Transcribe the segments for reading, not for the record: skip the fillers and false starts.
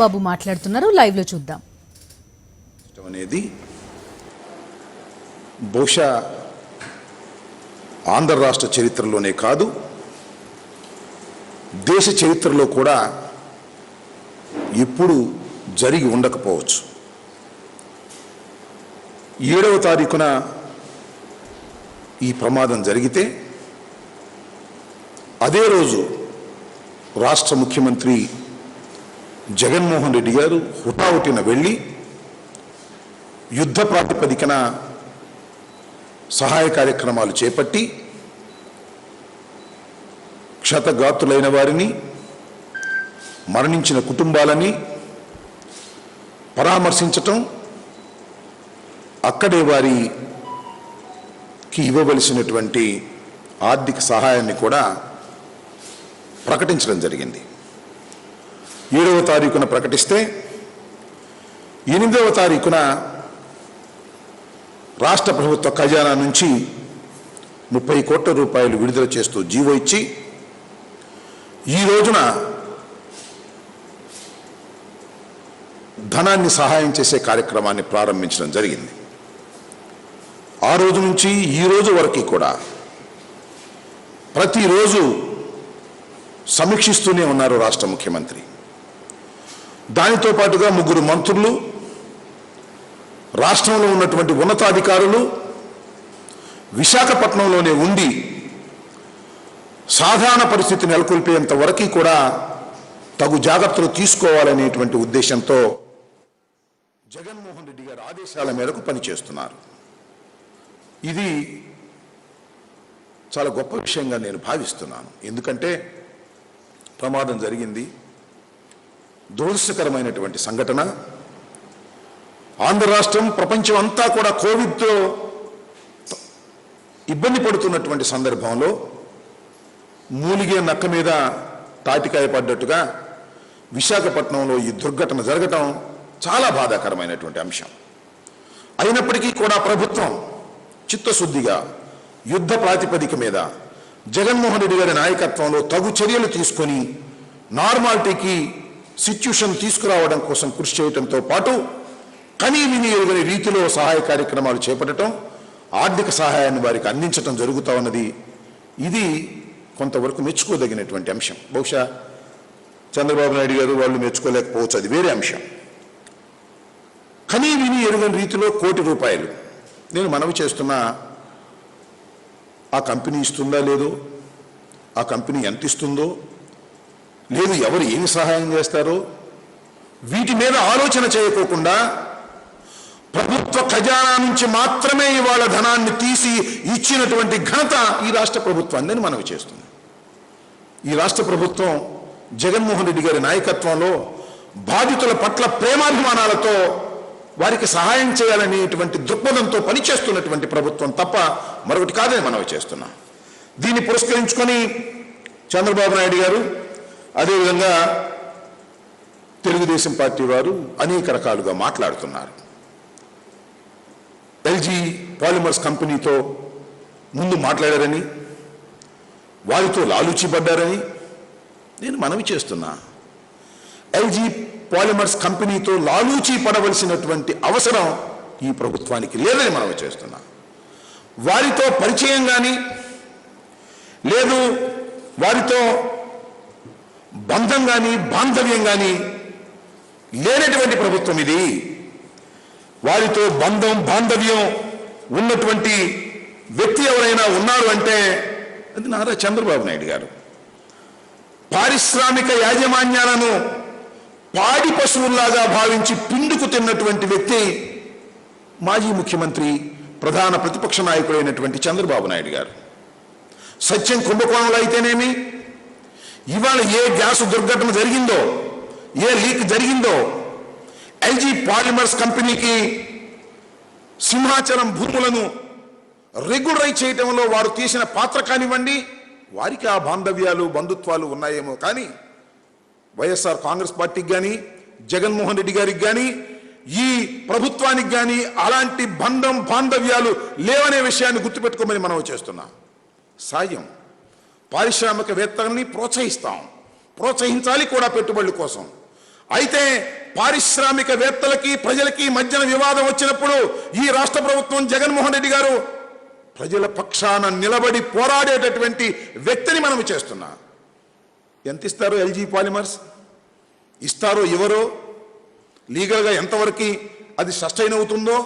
బాబు మాట్లాడుతున్నారు, లైవ్ లో చూద్దాం. అనేది బహుశా ఆంధ్ర రాష్ట్ర చరిత్రలోనే కాదు, దేశ చరిత్రలో కూడా ఎప్పుడు జరిగి ఉండకపోవచ్చు. 7వ తారీఖున ఈ ప్రమాదం జరిగితే అదే రోజు రాష్ట్ర ముఖ్యమంత్రి జగన్మోహన్ రెడ్డి గారు హుటాహుటిన వెళ్ళి యుద్ధ ప్రాతిపదికన సహాయ కార్యక్రమాలు చేపట్టి క్షతగాత్రులైన వారిని, మరణించిన కుటుంబాలని పరామర్శించటం, అక్కడే వారికి ఇవ్వవలసినటువంటి ఆర్థిక సహాయాన్ని కూడా ప్రకటించడం జరిగింది. 7వ తారీఖున ప్రకటిస్తే 8వ తారీఖున రాష్ట్ర ప్రభుత్వ ఖజానా నుంచి 30 కోట్ల రూపాయలు విడుదల చేస్తూ జీవో ఇచ్చి ఈ రోజున ధనాన్ని సహాయం చేసే కార్యక్రమాన్ని ప్రారంభించడం జరిగింది. ఆ రోజు నుంచి ఈ రోజు వరకు కూడా ప్రతిరోజు సమీక్షిస్తూనే ఉన్నారు రాష్ట్ర ముఖ్యమంత్రి. దానితో పాటుగా 3 మంత్రులు, రాష్ట్రంలో ఉన్నటువంటి ఉన్నతాధికారులు విశాఖపట్నంలోనే ఉండి సాధారణ పరిస్థితి నెలకొల్పేంత వరకు కూడా తగు జాగ్రత్తలు తీసుకోవాలనేటువంటి ఉద్దేశంతో జగన్మోహన్ రెడ్డి గారి ఆదేశాల మేరకు పనిచేస్తున్నారు. ఇది చాలా గొప్ప విషయంగా నేను భావిస్తున్నాను. ఎందుకంటే ప్రమాదం జరిగింది, దురదృష్టకరమైనటువంటి సంఘటన. ఆంధ్ర రాష్ట్రం, ప్రపంచం అంతా కూడా కోవిడ్తో ఇబ్బంది పడుతున్నటువంటి సందర్భంలో మూలిగే నక్క మీద తాటికాయ పడ్డట్టుగా విశాఖపట్నంలో ఈ దుర్ఘటన జరగటం చాలా బాధాకరమైనటువంటి అంశం. అయినప్పటికీ కూడా ప్రభుత్వం చిత్తశుద్ధిగా యుద్ధ ప్రాతిపదిక మీద జగన్మోహన్ రెడ్డి గారి నాయకత్వంలో తగు చర్యలు తీసుకొని నార్మాలిటీకి సిచ్యుయేషన్ తీసుకురావడం కోసం కృషి చేయడంతో పాటు కనీవిని ఎరుగని రీతిలో సహాయ కార్యక్రమాలు చేపట్టడం, ఆర్థిక సహాయాన్ని వారికి అందించడం జరుగుతూ ఉన్నది. ఇది కొంతవరకు మెచ్చుకోదగినటువంటి అంశం. బహుశా చంద్రబాబు నాయుడు గారు వాళ్ళు మెచ్చుకోలేకపోవచ్చు, అది వేరే అంశం. కనీవిని ఎరుగని రీతిలో 1 కోటి రూపాయలు నేను మనవి చేస్తున్నా. ఆ కంపెనీ ఇస్తుందా లేదో, ఆ కంపెనీ ఎంత ఇస్తుందో లేదు, ఎవరు ఏమి సహాయం చేస్తారో వీటి మీద ఆలోచన చేయకోకుండా ప్రభుత్వ ఖజానా నుంచి మాత్రమే ఇవాళ ధనాన్ని తీసి ఇచ్చినటువంటి ఘనత ఈ రాష్ట్ర ప్రభుత్వాన్ని మనవి చేస్తుంది. ఈ రాష్ట్ర ప్రభుత్వం జగన్మోహన్ రెడ్డి గారి నాయకత్వంలో బాధితుల పట్ల ప్రేమాభిమానాలతో వారికి సహాయం చేయాలనేటువంటి దృక్పథంతో పనిచేస్తున్నటువంటి ప్రభుత్వం తప్ప మరొకటి కాదని మనవి చేస్తున్నాం. దీన్ని పురస్కరించుకొని చంద్రబాబు నాయుడు గారు, అదేవిధంగా తెలుగుదేశం పార్టీ వారు అనేక రకాలుగా మాట్లాడుతున్నారు. ఎల్జీ పాలిమర్స్ కంపెనీతో ముందు మాట్లాడారని, వారితో లాలూచి పడ్డారని నేను మనవి చేస్తున్నా. ఎల్జీ పాలిమర్స్ కంపెనీతో లాలూచి పడవలసినటువంటి అవసరం ఈ ప్రభుత్వానికి లేదని మనవి చేస్తున్నా. వారితో పరిచయం కానీ లేదు, వారితో బంధం కానీ బాంధవ్యం కానీ లేనటువంటి ప్రభుత్వం ఇది. వారితో బంధం బాంధవ్యం ఉన్నటువంటి వ్యక్తి ఎవరైనా ఉన్నారు అంటే అది నారా చంద్రబాబు నాయుడు గారు. పారిశ్రామిక యాజమాన్యాలను పాడి పశువుల్లాగా భావించి పిండుకు తిన్నటువంటి వ్యక్తి మాజీ ముఖ్యమంత్రి, ప్రధాన ప్రతిపక్ష నాయకుడైనటువంటి చంద్రబాబు నాయుడు గారు. సత్యం కుంభకోణంలో అయితేనేమి, ఇవాళ ఏ గ్యాస్ దుర్ఘటన జరిగిందో, ఏ లీక్ జరిగిందో, ఎల్జీ పాలిమర్స్ కంపెనీకి సింహాచలం భూములను రెగ్యులరైజ్ చేయడంలో వారు తీసిన పాత్ర కానివ్వండి, వారికి ఆ బాంధవ్యాలు బంధుత్వాలు ఉన్నాయేమో కానీ వైఎస్ఆర్ కాంగ్రెస్ పార్టీకి కానీ జగన్మోహన్ రెడ్డి గారికి కానీ ఈ ప్రభుత్వానికి కానీ అలాంటి బంధం బాంధవ్యాలు లేవనే విషయాన్ని గుర్తుపెట్టుకోమని మనం చేస్తున్నాం. సాయం పారిశ్రామికవేత్తల్ని ప్రోత్సహిస్తాం, ప్రోత్సహించాలి కూడా పెట్టుబడుల కోసం. అయితే పారిశ్రామికవేత్తలకి ప్రజలకి మధ్యన వివాదం వచ్చినప్పుడు ఈ రాష్ట్ర ప్రభుత్వం జగన్మోహన్ రెడ్డి గారు ప్రజల పక్షాన నిలబడి పోరాడేటటువంటి వ్యక్తిని మనం చేస్తున్నా. ఎంత ఇస్తారో ఎల్జీ పాలిమర్స్, ఇస్తారో ఎవరో, లీగల్గా ఎంతవరకు అది సస్టైన్ అవుతుందో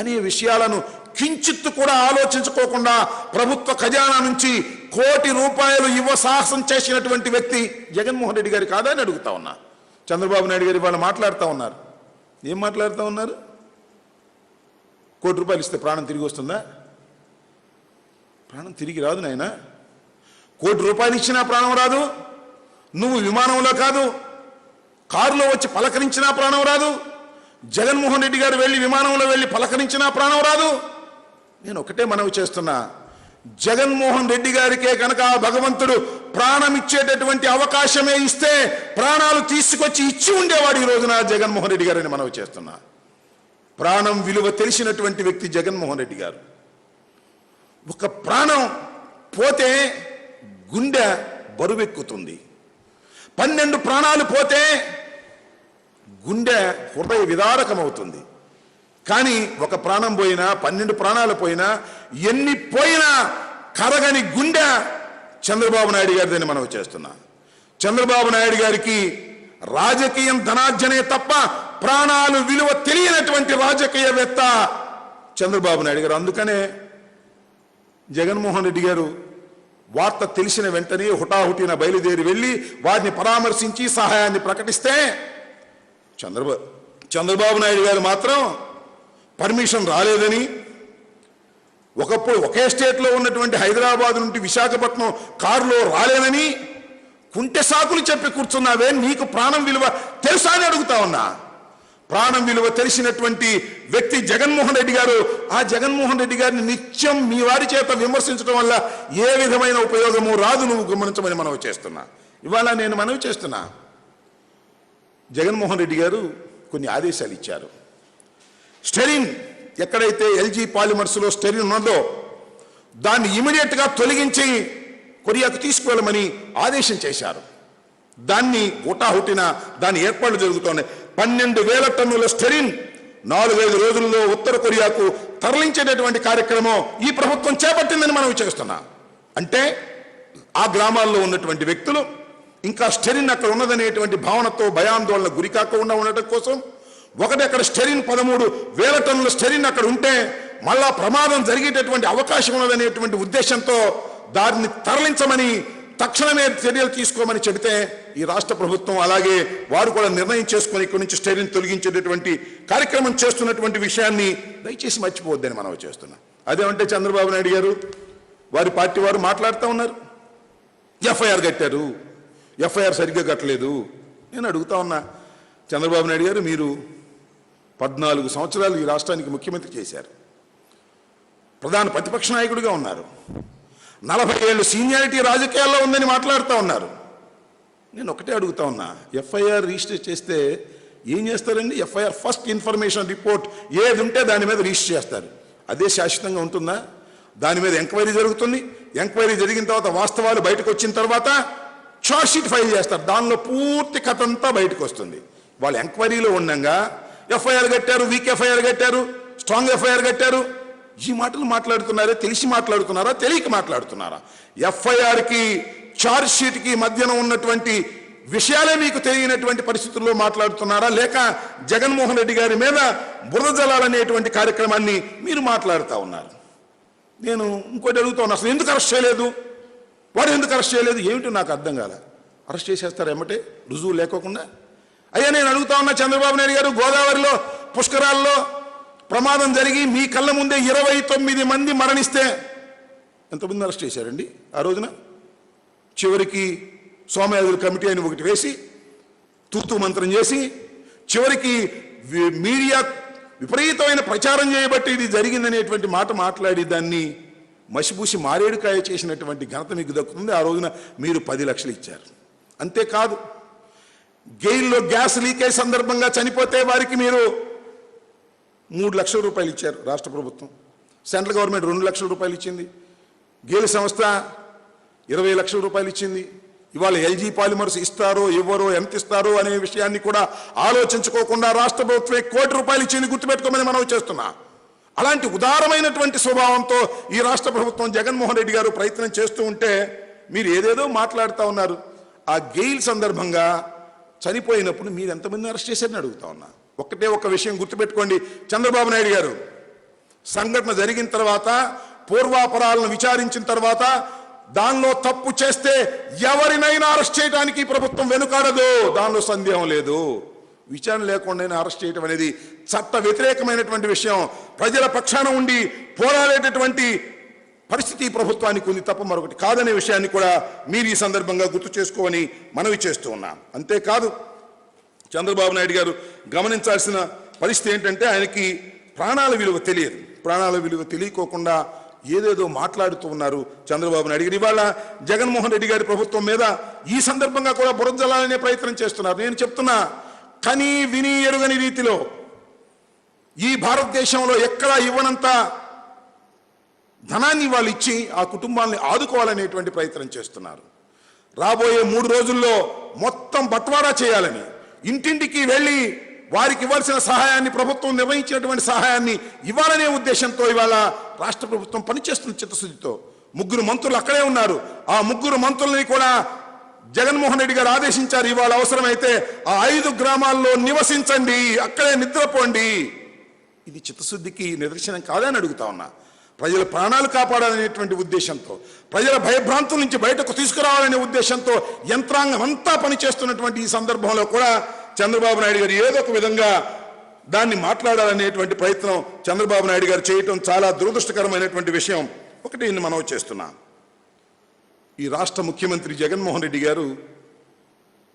అనే విషయాలను కించిత్తు కూడా ఆలోచించుకోకుండా ప్రభుత్వ ఖజానా నుంచి ₹1 ఇవ్వ సాహసం చేసినటువంటి వ్యక్తి జగన్మోహన్ రెడ్డి గారు కాదా అని అడుగుతా ఉన్నా. చంద్రబాబు నాయుడు గారు వాళ్ళు మాట్లాడుతూ ఉన్నారు. ఏం మాట్లాడుతూ ఉన్నారు? ₹1 ఇస్తే ప్రాణం తిరిగి వస్తుందా? ప్రాణం తిరిగి రాదు నాయన. ₹1 ఇచ్చినా ప్రాణం రాదు. నువ్వు విమానంలో కాదు, కారులో వచ్చి పలకరించినా ప్రాణం రాదు. జగన్మోహన్ రెడ్డి గారు వెళ్ళి విమానంలో వెళ్ళి పలకరించినా ప్రాణం రాదు. నేను ఒకటే మనవి చేస్తున్నా, జగన్మోహన్ రెడ్డి గారికే కనుక భగవంతుడు ప్రాణం ఇచ్చేటటువంటి అవకాశమే ఇస్తే ప్రాణాలు తీసుకొచ్చి ఇచ్చి ఉండేవాడు ఈ రోజున జగన్మోహన్ రెడ్డి గారని మనవి చేస్తున్నా. ప్రాణం విలువ తెలిసినటువంటి వ్యక్తి జగన్మోహన్ రెడ్డి గారు. ఒక ప్రాణం పోతే గుండె బరువెక్కుతుంది. 12 ప్రాణాలు పోతే గుండె హృదయ విదారకమవుతుంది. కానీ ఒక ప్రాణం పోయినా 12 ప్రాణాలు పోయినా ఎన్ని పోయినా కరగని గుండె చంద్రబాబు నాయుడు గారిదని మనం చేస్తున్నా. చంద్రబాబు నాయుడు గారికి రాజకీయం ధనార్జనే తప్ప ప్రాణాలు విలువ తెలియనటువంటి రాజకీయవేత్త చంద్రబాబు నాయుడు గారు. అందుకనే జగన్మోహన్ రెడ్డి గారు వార్త తెలిసిన వెంటనే హుటాహుటిన బయలుదేరి వెళ్ళి వారిని పరామర్శించి సహాయాన్ని ప్రకటిస్తే చంద్రబాబు నాయుడు గారు మాత్రం పర్మిషన్ రాలేదని, ఒకప్పుడు ఒకే స్టేట్లో ఉన్నటువంటి హైదరాబాద్ నుండి విశాఖపట్నం కారులో రాలేనని కుంటె సాకులు చెప్పి కూర్చున్నావే, నీకు ప్రాణం విలువ తెలుసా అని అడుగుతా ఉన్నా. ప్రాణం విలువ తెలిసినటువంటి వ్యక్తి జగన్మోహన్ రెడ్డి గారు. ఆ జగన్మోహన్ రెడ్డి గారిని నిత్యం మీ వారి చేత విమర్శించడం వల్ల ఏ విధమైన ఉపయోగము రాదు, నువ్వు గమనించమని మనవి చేస్తున్నా. ఇవాళ నేను మనవి చేస్తున్నా, జగన్మోహన్ రెడ్డి గారు కొన్ని ఆదేశాలు ఇచ్చారు. స్టెరిన్ ఎక్కడైతే ఎల్జీ పాలిమర్స్లో స్టెరిన్ ఉన్నదో దాన్ని ఇమీడియట్గా తొలగించి కొరియాకు తీసుకువెళ్ళమని ఆదేశం చేశారు. దాన్ని హుటాహుటిన దాని ఏర్పాట్లు జరుగుతున్నాయి. 12,000 టన్నుల స్టెరిన్ 4-5 రోజుల్లో ఉత్తర కొరియాకు తరలించేటటువంటి కార్యక్రమం ఈ ప్రభుత్వం చేపట్టిందని మనం చేస్తున్నాం. అంటే ఆ గ్రామాల్లో ఉన్నటువంటి వ్యక్తులు ఇంకా స్టెరిన్ అక్కడ ఉన్నదనేటువంటి భావనతో భయాందోళన గురి కాకుండా ఉండటం కోసం ఒకటి అక్కడ స్టెరిన్ 13,000 టన్నుల స్టెరిన్ అక్కడ ఉంటే మళ్ళా ప్రమాదం జరిగేటటువంటి అవకాశం ఉన్నదనేటువంటి ఉద్దేశంతో దాన్ని తరలించమని తక్షణమే చర్యలు తీసుకోమని చెబితే ఈ రాష్ట్ర ప్రభుత్వం అలాగే వారు కూడా నిర్ణయం చేసుకుని ఇక్కడి నుంచి స్టెరిన్ తొలగించేటటువంటి కార్యక్రమం చేస్తున్నటువంటి విషయాన్ని దయచేసి మర్చిపోవద్దని మనం చేస్తున్నాం. అదేమంటే చంద్రబాబు నాయుడు గారు వారి పార్టీ వారు మాట్లాడుతూ ఉన్నారు, ఎఫ్ఐఆర్ కట్టారు, ఎఫ్ఐఆర్ సరిగ్గా కట్టలేదు. నేను అడుగుతా ఉన్నా, చంద్రబాబు నాయుడు గారు మీరు 14 సంవత్సరాలు ఈ రాష్ట్రానికి ముఖ్యమంత్రి చేశారు, ప్రధాన ప్రతిపక్ష నాయకుడిగా ఉన్నారు, 40 ఏళ్ళు సీనియారిటీ రాజకీయాల్లో ఉందని మాట్లాడుతూ ఉన్నారు. నేను ఒకటే అడుగుతా ఉన్నా, ఎఫ్ఐఆర్ రిజిస్టర్ చేస్తే ఏం చేస్తారండి? ఎఫ్ఐఆర్ ఫస్ట్ ఇన్ఫర్మేషన్ రిపోర్ట్ ఏది ఉంటే దాని మీద రిజిస్టర్ చేస్తారు. అదే శాశ్వతంగా ఉంటుందా? దాని మీద ఎంక్వైరీ జరుగుతుంది. ఎంక్వైరీ జరిగిన తర్వాత వాస్తవాలు బయటకు వచ్చిన తర్వాత ఛార్జ్ షీట్ ఫైల్ చేస్తారు. దానిలో పూర్తి కథ అంతా బయటకు వస్తుంది. వాళ్ళు ఎంక్వైరీలో ఉండగా ఎఫ్ఐఆర్ కట్టారు, వీక్ ఎఫ్ఐఆర్ కట్టారు, స్ట్రాంగ్ ఎఫ్ఐఆర్ కట్టారు, ఈ మాటలు మాట్లాడుతున్నారా? తెలిసి మాట్లాడుతున్నారా? తెలియక మాట్లాడుతున్నారా? ఎఫ్ఐఆర్కి ఛార్జ్ షీట్కి మధ్యన ఉన్నటువంటి విషయాలే మీకు తెలియనటువంటి పరిస్థితుల్లో మాట్లాడుతున్నారా? లేక జగన్మోహన్ రెడ్డి గారి మీద బురద జలాలనేటువంటి కార్యక్రమాన్ని మీరు మాట్లాడుతూ ఉన్నారు. నేను ఇంకోటి అడుగుతా ఉన్నా, అసలు ఎందుకు అరెస్ట్ చేయలేదు? వాడు ఎందుకు అరెస్ట్ చేయలేదు? ఏమిటో నాకు అర్థం కాలే. అరెస్ట్ చేసేస్తారు ఏమంటే రుజువు లేకోకుండా? అయ్యా నేను అడుగుతా ఉన్నా, చంద్రబాబు నాయుడు గారు గోదావరిలో పుష్కరాల్లో ప్రమాదం జరిగి మీ కళ్ళ ముందే 29 మంది మరణిస్తే ఎంతమంది అరెస్ట్ చేశారండి ఆ రోజున? చివరికి సోమయాజుల కమిటీ అని ఒకటి వేసి తూతూ మంత్రం చేసి చివరికి మీడియా విపరీతమైన ప్రచారం చేయబట్టి ఇది జరిగిందనేటువంటి మాట మాట్లాడి దాన్ని మసిపూసి మారేడుకాయ చేసినటువంటి ఘనత మీకు దక్కుతుంది. ఆ రోజున మీరు 10 లక్షలు ఇచ్చారు. అంతేకాదు, గెయిల్లో గ్యాస్ లీకేజ్ సందర్భంగా చనిపోతే వారికి మీరు 3 లక్షల రూపాయలు ఇచ్చారు రాష్ట్ర ప్రభుత్వం. సెంట్రల్ గవర్నమెంట్ 2 లక్షల రూపాయలు ఇచ్చింది. గేల్ సంస్థ 20 లక్షల రూపాయలు ఇచ్చింది. ఇవాళ ఎల్జీ పాలిమర్స్ ఇస్తారో ఇవ్వరో ఎంత ఇస్తారో అనే విషయాన్ని కూడా ఆలోచించుకోకుండా రాష్ట్ర ప్రభుత్వమే ₹1,00,00,000 ఇచ్చింది, గుర్తుపెట్టుకోమని మనం చేస్తున్నా. అలాంటి ఉదారమైనటువంటి స్వభావంతో ఈ రాష్ట్ర ప్రభుత్వం జగన్మోహన్ రెడ్డి గారు ప్రయత్నం చేస్తూ ఉంటే మీరు ఏదేదో మాట్లాడుతూ ఉన్నారు. ఆ గెయిల్ సందర్భంగా చనిపోయినప్పుడు మీరు ఎంతమంది అరెస్ట్ చేశారని అడుగుతా ఉన్నా. ఒక్క విషయం గుర్తుపెట్టుకోండి, చంద్రబాబు నాయుడు గారు సంఘటన జరిగిన తర్వాత పూర్వాపరాలను విచారించిన తర్వాత దానిలో తప్పు చేస్తే ఎవరినైనా అరెస్ట్ చేయడానికి ప్రభుత్వం వెనుకాడదు, దానిలో సందేహం లేదు. విచారణ లేకుండా అరెస్ట్ చేయడం అనేది చట్ట వ్యతిరేకమైనటువంటి విషయం. ప్రజల పక్షాన ఉండి పోరాడేటటువంటి పరిస్థితి ప్రభుత్వానికి ఉంది తప్ప మరొకటి కాదనే విషయాన్ని కూడా మీరు ఈ సందర్భంగా గుర్తు చేసుకోమని మనవి చేస్తూ ఉన్నాం. అంతేకాదు, చంద్రబాబు నాయుడు గారు గమనించాల్సిన పరిస్థితి ఏంటంటే ఆయనకి ప్రాణాల విలువ తెలియదు. ప్రాణాల విలువ తెలియకోకుండా ఏదేదో మాట్లాడుతూ ఉన్నారు చంద్రబాబు నాయుడు గారు. ఇవాళ జగన్మోహన్ రెడ్డి గారి ప్రభుత్వం మీద ఈ సందర్భంగా కూడా బురద జల్లాలనే ప్రయత్నం చేస్తున్నారు. నేను చెప్తున్నా, కని విని ఎరుగని రీతిలో ఈ భారతదేశంలో ఎక్కడా ఇవ్వనంత ధనాన్ని వాళ్ళు ఇచ్చి ఆ కుటుంబాన్ని ఆదుకోవాలనేటువంటి ప్రయత్నం చేస్తున్నారు. రాబోయే 3 రోజుల్లో మొత్తం బట్వాడా చేయాలని, ఇంటింటికి వెళ్ళి వారికి ఇవ్వాల్సిన సహాయాన్ని, ప్రభుత్వం నిర్వహించినటువంటి సహాయాన్ని ఇవ్వాలనే ఉద్దేశంతో ఇవాళ రాష్ట్ర ప్రభుత్వం పనిచేస్తున్న చిత్తశుద్ధితో 3 మంత్రులు అక్కడే ఉన్నారు. ఆ 3 మంత్రులని కూడా జగన్మోహన్ రెడ్డి గారు ఆదేశించారు, ఇవాళ అవసరమైతే ఆ 5 గ్రామాల్లో నివసించండి, అక్కడే నిద్రపోండి. ఇది చిత్తశుద్ధికి నిదర్శనం కాదని అడుగుతా ఉన్నా. ప్రజల ప్రాణాలు కాపాడాలనేటువంటి ఉద్దేశంతో, ప్రజల భయభ్రాంతుల నుంచి బయటకు తీసుకురావాలనే ఉద్దేశంతో యంత్రాంగం అంతా పనిచేస్తున్నటువంటి ఈ సందర్భంలో కూడా చంద్రబాబు నాయుడు గారు ఏదో ఒక విధంగా దాన్ని మాట్లాడాలనేటువంటి ప్రయత్నం చంద్రబాబు నాయుడు గారు చేయటం చాలా దురదృష్టకరమైనటువంటి విషయం. ఒకటి మనం చేస్తున్నాం, ఈ రాష్ట్ర ముఖ్యమంత్రి జగన్మోహన్ రెడ్డి గారు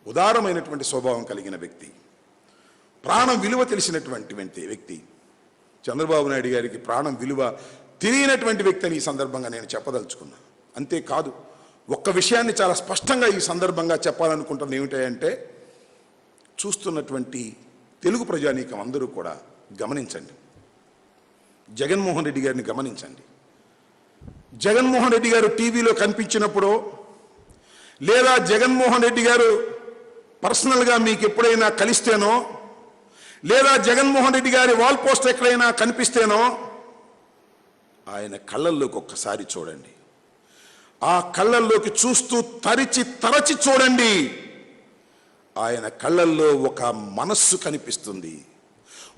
ఉదారమైనటువంటి స్వభావం కలిగిన వ్యక్తి, ప్రాణం విలువ తెలిసినటువంటి వ్యక్తి. చంద్రబాబు నాయుడు గారికి ప్రాణం విలువ తెలియనటువంటి వ్యక్తి అని ఈ సందర్భంగా నేను చెప్పదలుచుకున్నా. అంతేకాదు, ఒక్క విషయాన్ని చాలా స్పష్టంగా ఈ సందర్భంగా చెప్పాలనుకుంటున్నాను. ఏమిటంటే, చూస్తున్నటువంటి తెలుగు ప్రజానీకం అందరూ కూడా గమనించండి, జగన్మోహన్ రెడ్డి గారిని గమనించండి. జగన్మోహన్ రెడ్డి గారు టీవీలో కనిపించినప్పుడు, లేదా జగన్మోహన్ రెడ్డి గారు పర్సనల్గా మీకు ఎప్పుడైనా కలిస్తేనో, లేదా జగన్మోహన్ రెడ్డి గారి వాల్ పోస్టర్ ఎక్కడైనా కనిపిస్తేనో ఆయన కళ్ళల్లోకి ఒక్కసారి చూడండి. ఆ కళ్ళల్లోకి చూస్తూ తరచి చూడండి. ఆయన కళ్ళల్లో ఒక మనస్సు కనిపిస్తుంది,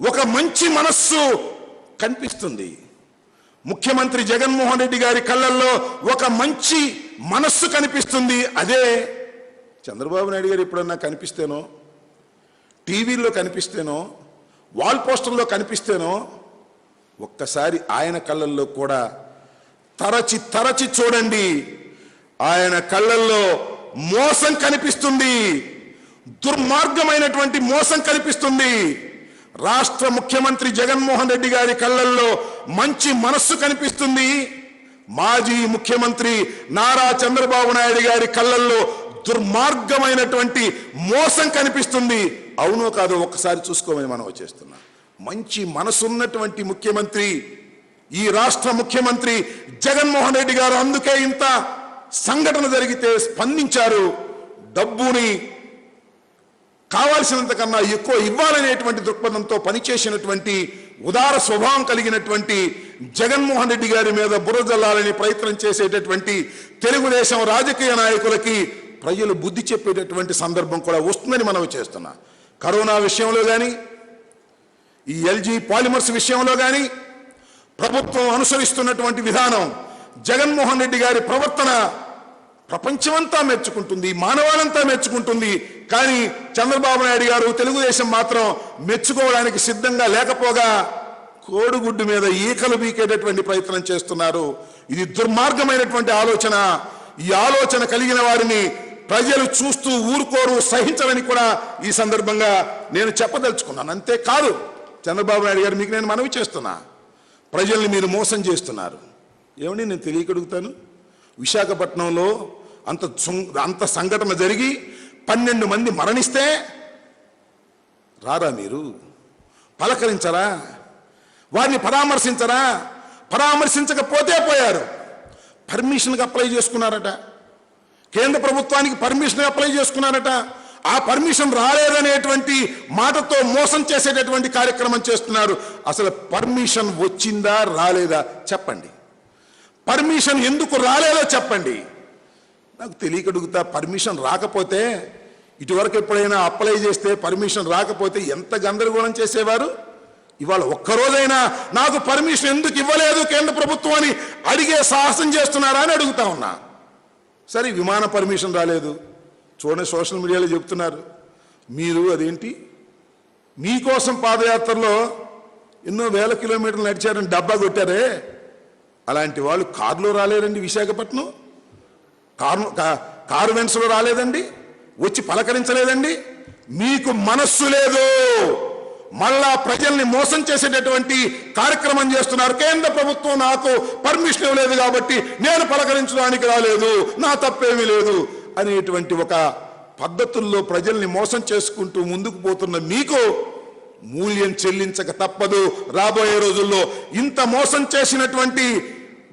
ఒక మంచి మనస్సు కనిపిస్తుంది. ముఖ్యమంత్రి జగన్మోహన్ రెడ్డి గారి కళ్ళల్లో ఒక మంచి మనస్సు కనిపిస్తుంది. అదే చంద్రబాబు నాయుడు గారు ఎప్పుడన్నా కనిపిస్తేనో, టీవీల్లో కనిపిస్తేనో, వాల్ పోస్టర్లో కనిపిస్తేనో ఒక్కసారి ఆయన కళ్ళల్లో కూడా తరచి చూడండి. ఆయన కళ్ళల్లో మోసం కనిపిస్తుంది, దుర్మార్గమైనటువంటి మోసం కనిపిస్తుంది. రాష్ట్ర ముఖ్యమంత్రి జగన్మోహన్ రెడ్డి గారి కళ్ళల్లో మంచి మనస్సు కనిపిస్తుంది. మాజీ ముఖ్యమంత్రి నారా చంద్రబాబు నాయుడు గారి కళ్ళల్లో దుర్మార్గమైనటువంటి మోసం కనిపిస్తుంది. అవునో కాదో ఒక్కసారి చూసుకోమని మనం చేస్తున్నాం. మంచి మనసున్నటువంటి ముఖ్యమంత్రి ఈ రాష్ట్ర ముఖ్యమంత్రి జగన్మోహన్ రెడ్డి గారు. అందుకే ఇంత సంఘటన జరిగితే స్పందించారు. డబ్బుని కావాల్సినంత కన్నా ఎక్కువ ఇవ్వాలనేటువంటి దృక్పథంతో పనిచేసినటువంటి ఉదార స్వభావం కలిగినటువంటి జగన్మోహన్ రెడ్డి గారి మీద బురద జల్లాలని ప్రయత్నం చేసేటటువంటి తెలుగుదేశం రాజకీయ నాయకులకి ప్రజలు బుద్ధి చెప్పేటటువంటి సందర్భం కూడా వస్తుందని మనం చేస్తున్నాం. కరోనా విషయంలో కానీ, ఈ ఎల్జీ పాలిమర్స్ విషయంలో కానీ ప్రభుత్వం అనుసరిస్తున్నటువంటి విధానం, జగన్మోహన్ రెడ్డి గారి ప్రవర్తన ప్రపంచమంతా మెచ్చుకుంటుంది, మానవాళంతా మెచ్చుకుంటుంది. కానీ చంద్రబాబు నాయుడు గారు, తెలుగుదేశం మాత్రం మెచ్చుకోవడానికి సిద్ధంగా లేకపోగా కోడిగుడ్డు మీద ఈకలు బీకేటటువంటి ప్రయత్నం చేస్తున్నారు. ఇది దుర్మార్గమైనటువంటి ఆలోచన. ఈ ఆలోచన కలిగిన వారిని ప్రజలు చూస్తూ ఊరుకోరు, సహించరని కూడా ఈ సందర్భంగా నేను చెప్పదలుచుకున్నాను. అంతేకాదు, చంద్రబాబు నాయుడు గారు, మీకు నేను మనవి చేస్తున్నా, ప్రజల్ని మీరు మోసం చేస్తున్నారు. ఏమండి, నేను తెలియకడుగుతాను, విశాఖపట్నంలో అంత సంఘటన జరిగి 12 మంది మరణిస్తే రారా మీరు? పలకరించరా? వారిని పరామర్శించరా? పరామర్శించకపోతే పోయారు. పర్మిషన్కి అప్లై చేసుకున్నారట. కేంద్ర ప్రభుత్వానికి పర్మిషన్ అప్లై చేసుకున్నారట. ఆ పర్మిషన్ రాలేదనేటువంటి మాటతో మోసం చేసేటటువంటి కార్యక్రమం చేస్తున్నారు. అసలు పర్మిషన్ వచ్చిందా రాలేదా చెప్పండి. పర్మిషన్ ఎందుకు రాలేదో చెప్పండి. నాకు తెలియక అడుగుతా. పర్మిషన్ రాకపోతే ఇటువరకు ఎప్పుడైనా అప్లై చేస్తే పర్మిషన్ రాకపోతే ఎంత గందరగోళం చేసేవారు. ఇవాళ ఒక్కరోజైనా నాకు పర్మిషన్ ఎందుకు ఇవ్వలేదు కేంద్ర ప్రభుత్వం అని అడిగే సాహసం చేస్తున్నారా అని అడుగుతా ఉన్నా. సరే, విమాన పర్మిషన్ రాలేదు, చూడండి సోషల్ మీడియాలో చెప్తున్నారు. మీరు అదేంటి మీకోసం పాదయాత్రలో ఎన్నో వేల కిలోమీటర్లు నడిచారని డబ్బా కొట్టారే, అలాంటి వాళ్ళు కారులో రాలేదండి. విశాఖపట్నం కారు వెన్స్లో రాలేదండి, వచ్చి పలకరించలేదండి. మీకు మనస్సు లేదు, మళ్ళా ప్రజల్ని మోసం చేసేటటువంటి కార్యక్రమం చేస్తున్నారు. కేంద్ర ప్రభుత్వం నాకు పర్మిషన్ ఇవ్వలేదు కాబట్టి నేను పలకరించడానికి రాలేదు, నా తప్పేమీ లేదు అనేటువంటి ఒక పద్ధతుల్లో ప్రజల్ని మోసం చేసుకుంటూ ముందుకు పోతున్న మీకు మూల్యం చెల్లించక తప్పదు. రాబోయే రోజుల్లో ఇంత మోసం చేసినటువంటి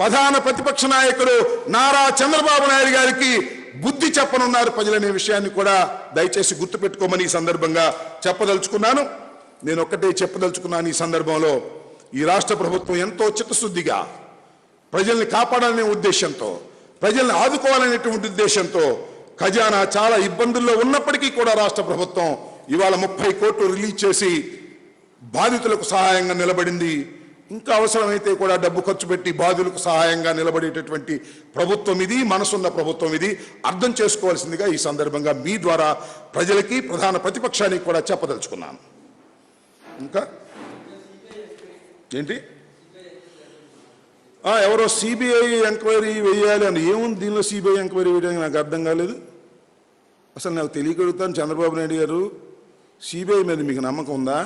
ప్రధాన ప్రతిపక్ష నాయకుడు నారా చంద్రబాబు నాయుడు గారికి బుద్ధి చెప్పనున్నారు ప్రజలనే విషయాన్ని కూడా దయచేసి గుర్తుపెట్టుకోమని ఈ సందర్భంగా చెప్పదలుచుకున్నాను. నేను ఒక్కటే చెప్పదలుచుకున్నాను ఈ సందర్భంలో, ఈ రాష్ట్ర ప్రభుత్వం ఎంతో చిత్తశుద్ధిగా ప్రజల్ని కాపాడాలనే ఉద్దేశంతో, ప్రజల్ని ఆదుకోవాలనేటువంటి ఉద్దేశంతో ఖజానా చాలా ఇబ్బందుల్లో ఉన్నప్పటికీ కూడా రాష్ట్ర ప్రభుత్వం ఇవాళ 30 కోట్లు రిలీజ్ చేసి బాధితులకు సహాయంగా నిలబడింది. ఇంకా అవసరమైతే కూడా డబ్బు ఖర్చు పెట్టి బాధితులకు సహాయంగా నిలబడేటటువంటి ప్రభుత్వం ఇది, మనసున్న ప్రభుత్వం ఇది. అర్థం చేసుకోవాల్సిందిగా ఈ సందర్భంగా మీ ద్వారా ప్రజలకి, ప్రధాన ప్రతిపక్షానికి కూడా చెప్పదలుచుకున్నాను. ఇంకా ఏంటి ఎవరో సిబిఐ ఎంక్వైరీ వేయాలి అని, ఏముంది దీనిలో సిబిఐ ఎంక్వైరీ వేయడానికి నాకు అర్థం కాలేదు. అసలు నాకు తెలియగలుగుతాను. చంద్రబాబు నాయుడు గారు, సిబిఐ మీద మీకు నమ్మకం ఉందా?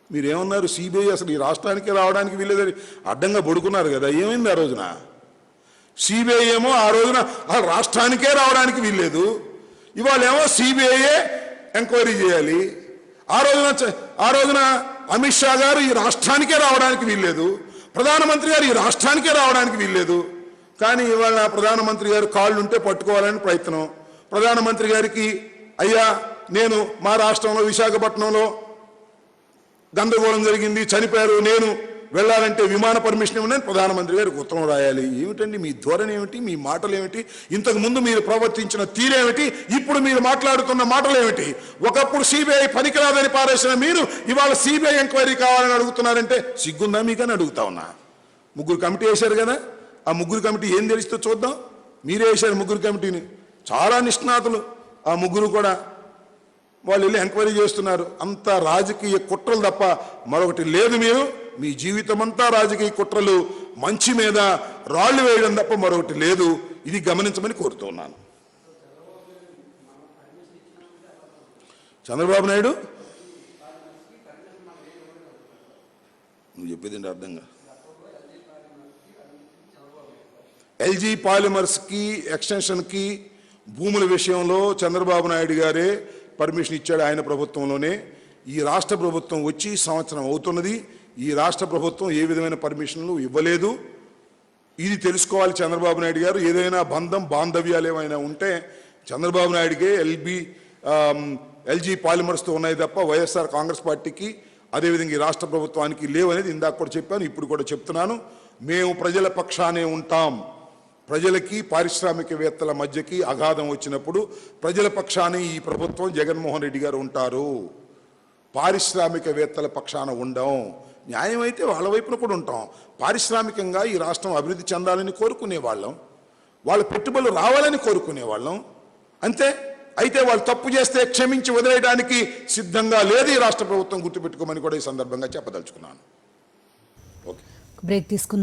మీరేమన్నారు, సిబిఐ అసలు ఈ రాష్ట్రానికి రావడానికి వీల్లేదని అడ్డంగా పడుకున్నారు కదా, ఏమైంది ఆ రోజున? సిబిఐ ఏమో ఆ రోజున రాష్ట్రానికే రావడానికి వీల్లేదు, ఇవాళ ఏమో సిబిఐయే ఎంక్వైరీ చేయాలి. ఆ రోజున అమిత్ షా గారు ఈ రాష్ట్రానికే రావడానికి వీల్లేదు, ప్రధానమంత్రి గారు ఈ రాష్ట్రానికే రావడానికి వీల్లేదు. కానీ ఇవాళ ప్రధానమంత్రి గారు కాళ్ళు ఉంటే పట్టుకోవాలని ప్రయత్నం. ప్రధానమంత్రి గారికి, అయ్యా నేను మా రాష్ట్రంలో విశాఖపట్నంలో గందరగోళం జరిగింది, చనిపోయారు, నేను వెళ్ళాలంటే విమాన పర్మిషన్ ఇవ్వని ప్రధానమంత్రి గారికి ఉత్తరం రాయాలి. ఏమిటండి మీ ధోరణి ఏమిటి, మీ మాటలు ఏమిటి, ఇంతకు ముందు మీరు ప్రవర్తించిన తీరేమిటి, ఇప్పుడు మీరు మాట్లాడుతున్న మాటలు ఏమిటి? ఒకప్పుడు సిబిఐ పనికిరాదని పారేసిన మీరు ఇవాళ సిబిఐ ఎంక్వైరీ కావాలని అడుగుతున్నారంటే సిగ్గుందా మీకని అడుగుతా ఉన్నా. 3 కమిటీ వేశారు కదా, ఆ 3 కమిటీ ఏం తెలుస్తుందో చూద్దాం. మీరే వేశారు 3 కమిటీని, చాలా నిష్ణాతులు ఆ 3 కూడా. వాళ్ళు వెళ్ళి ఎంక్వైరీ చేస్తున్నారు. అంతా రాజకీయ కుట్రలు తప్ప మరొకటి లేదు. మీరు మీ జీవితం అంతా రాజకీయ కుట్రలు, మంచి మీద రాళ్లు వేయడం తప్ప మరొకటి లేదు. ఇది గమనించమని కోరుతున్నాను. చంద్రబాబు నాయుడు, నువ్వు చెప్పేది అర్థంగా, ఎల్జీ పాలిమర్స్కి ఎక్స్టెన్షన్కి భూముల విషయంలో చంద్రబాబు నాయుడు గారే పర్మిషన్ ఇచ్చాడు ఆయన ప్రభుత్వంలోనే. ఈ రాష్ట్ర ప్రభుత్వం వచ్చి సంవత్సరం అవుతున్నది, ఈ రాష్ట్ర ప్రభుత్వం ఏ విధమైన పర్మిషన్లు ఇవ్వలేదు. ఇది తెలుసుకోవాలి చంద్రబాబు నాయుడు గారు. ఏదైనా బంధం, బాంధవ్యాలు ఏమైనా ఉంటే చంద్రబాబు నాయుడికే ఎల్జీ పాలిమర్స్తో ఉన్నాయి తప్ప వైఎస్ఆర్ కాంగ్రెస్ పార్టీకి, అదేవిధంగా ఈ రాష్ట్ర ప్రభుత్వానికి లేవనేది ఇందాక కూడా చెప్పాను, ఇప్పుడు కూడా చెప్తున్నాను. మేము ప్రజల పక్షానే ఉంటాం. ప్రజలకి పారిశ్రామికవేత్తల మధ్యకి అగాధం వచ్చినప్పుడు ప్రజల పక్షానే ఈ ప్రభుత్వం, జగన్మోహన్ రెడ్డి గారు ఉంటారు. పారిశ్రామికవేత్తల పక్షాన ఉండం. న్యాయమైతే వాళ్ళ వైపున కూడా ఉంటాం. పారిశ్రామికంగా ఈ రాష్ట్రం అభివృద్ధి చెందాలని కోరుకునే వాళ్ళం, వాళ్ళ పెట్టుబడులు రావాలని కోరుకునే వాళ్ళం. అంతే. అయితే వాళ్ళు తప్పు చేస్తే క్షమించి వదిలేయడానికి సిద్ధంగా లేదు ఈ రాష్ట్ర ప్రభుత్వం. గుర్తుపెట్టుకోమని కూడా ఈ సందర్భంగా చెప్పదలుచుకున్నాను. బ్రేక్ తీసుకున్నాం.